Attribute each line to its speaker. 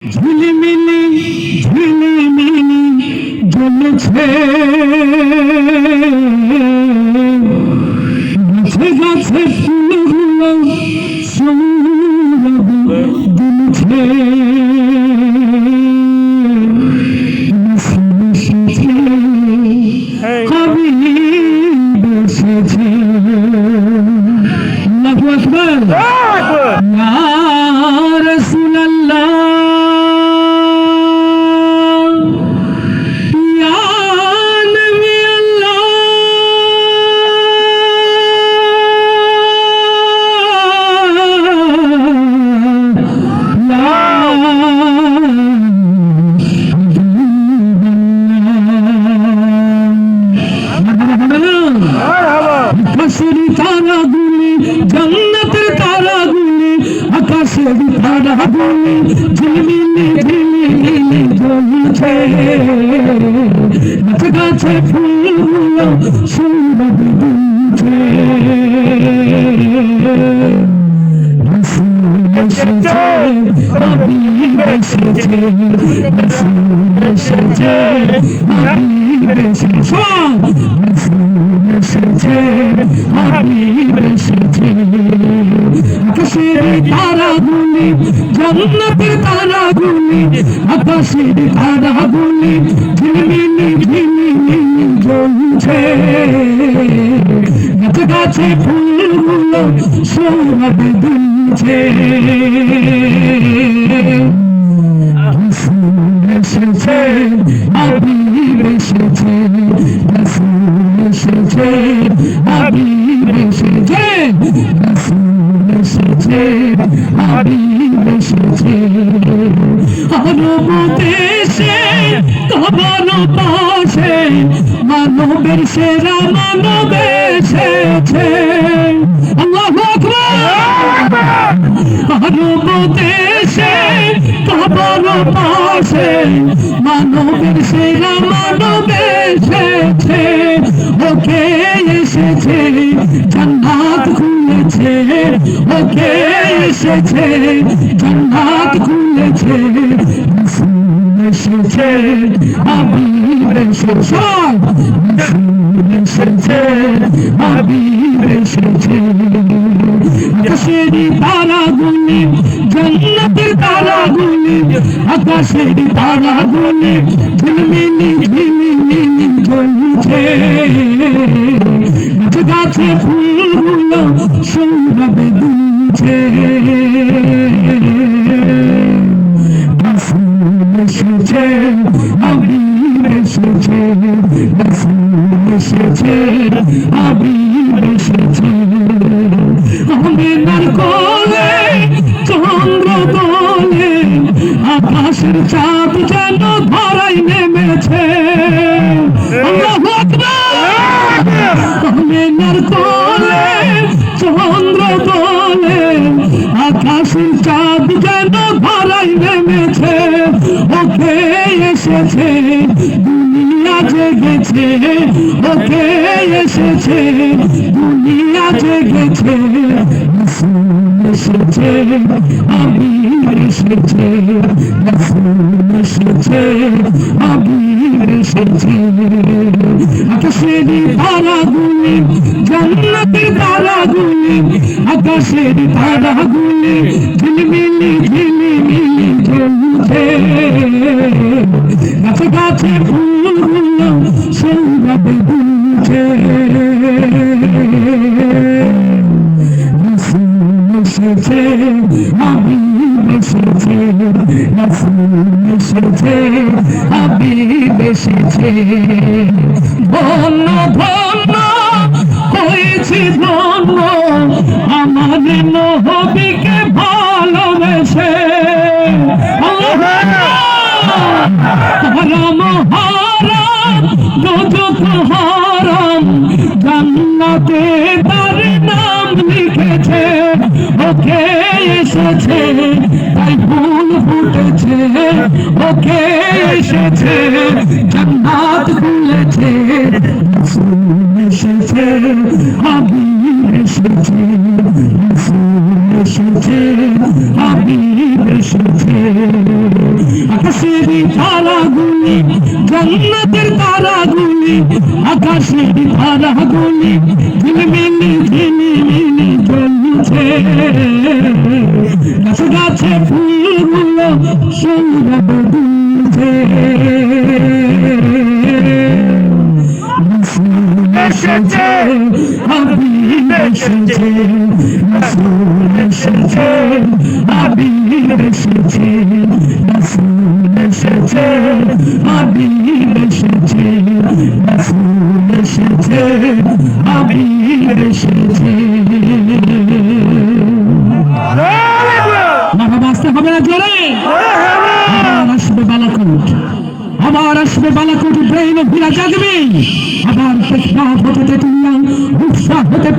Speaker 1: ঝিলিমিলি ঝিলিমিলি জ্বলছে গাছে গাছে ফুলগুলো সৌরভ দুলছে আমি বসেছি আল্লাহু আকবার ইয়া রাসূলুল্লাহ আকাশের তারাগুলি জান্নাতের তারাগুলি আকাশের তারাগুলি ঝিলিমিলি ঝিলিমিলি জ্বলছে গাছে গাছে ফুলগুলো সৌরভ দুলছে রাসূল এসেছে হাবিব এসেছে রাসূল এসেছে হাবিব এসেছে এসেছে হাবিব এসেছে আকাশের তারাগুলি জান্নাতের তারাগুলি আকাশের তারাগুলি ঝিলিমিলি ঝিলিমিলি জ্বলছে গাছে গাছে ফুলগুলো সৌরভ দুলছে রাসূল এসেছে হাবিব এসেছে রাসূল এসেছে হাবিব এসেছে রাসূল এসেছে হাবিব এসেছে আরব দেশে কাবার পাশে মানবের সেরা মানব এসেছে আল্লাহু আকবার আরব দেশে কাবার পাশে মানবের সেরা মানব এসেছে ওকে এসেছে জান্নাত খুলেছে ওকে এসেছে জান্নাত খুলেছে রাসূল এসেছে হাবিব এসেছে রাসূল এসেছে হাবিব এসেছে আকাশের তারাগুলি জান্নাতের তারাগুলি আকাশের তারাগুলি ঝিলিমিলি ঝিলিমিলি জ্বলছে গাছে গাছে ফুলগুলো সৌরভ দুলছে রাসূল এসেছে হাবিব এসেছে রাসূল এসেছে হাবিব এসেছে আমিনার কোলে চন্দ্র দোলে আকাশের চাঁদ যেন ধরাই নেমেছে আল্লাহু আকবার আমিনার কোলে চন্দ্র দোলে আকাশের চাঁদ যেন ধরাই নেমেছে ওকে এসেছে দুনিয়া জেগেছে ওকে এসেছে দুনিয়া জেগেছে রাসূল এসেছে হাবিব এসেছে রাসূল এসেছে হাবিব এসেছে আকাশের তারাগুলি জান্নাতের তারাগুলি আকাশের তারাগুলি ঝিলিমিলি ঝিলিমিলি জ্বলছে গাছে গাছে ফুলগুলো সৌরভ দুলছে রাসূল এসেছে হাবিব এসেছে রাসূল এসেছে হাবিব এসেছে ধন্য ধন্য হয়েছি ধন্য আমার নবীকে ভালোবেসে হারাম হারাম দোজখ হারাম জান্নাতে তার নাম লিখেছে ওকে এসেছে তাই ফুল ফুটেছে ওকে এসেছে জান্নাত খুলেছে রাসূল এসেছে হাবিব এসেছে রাসূল এসেছে হাবিব এসেছে আকাশের তারাগুলি জান্নাতের তারাগুলি আকাশের তারাগুলি ঝিলমিলি ঝিলমিলি জ্বলছে গাছে গাছে ফুলগুলো সৌরভ দুলছে এসেছে হাবিব এসেছে রাসূল এসেছে হাবিব এসেছে রাসূল এসেছে হাবিব এসেছে রাসূল এসেছে হাবিব এসেছে মারহাবা আসতে হবে না জোরে আবার আসবে বালাকোট ইব্রাহিম ফিরা জাগবে